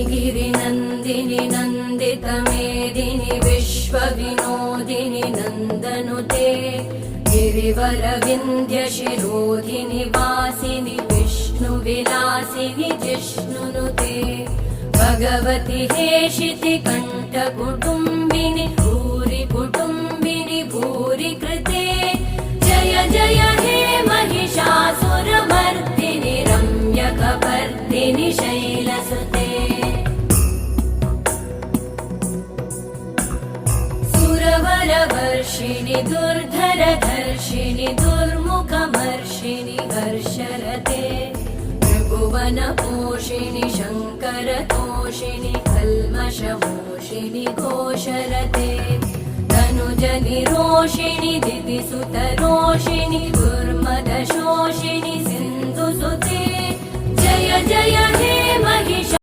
गिरिनन्दिनि नन्दितमेदिनि विश्वविनोदिनि नन्दनुते गिरिवरविन्ध्यशिरोधिनि वासिनि विष्णुविलासिनि जिष्णुनुते भगवति हेशिति कण्ठकुटुम्बिनि भूरि कुटुम्बिनि भूरि कृते जय जय हे महिषासुरमर्दिनि रम्यकपर्दिनि शैलसुते सुरवरवर्षिणि दुर्धरधर्षिणि दुर्मुखमर्षिणि हर्षरते त्रिभुवनपोषिणि शङ्करतोषिणि कल्मषमोषिणि घोषरते तनुजनिरोषिणि दितिसुतरोषिणि दुर्मदशोषिणि सिन्धुसुते जय जय हे महिषा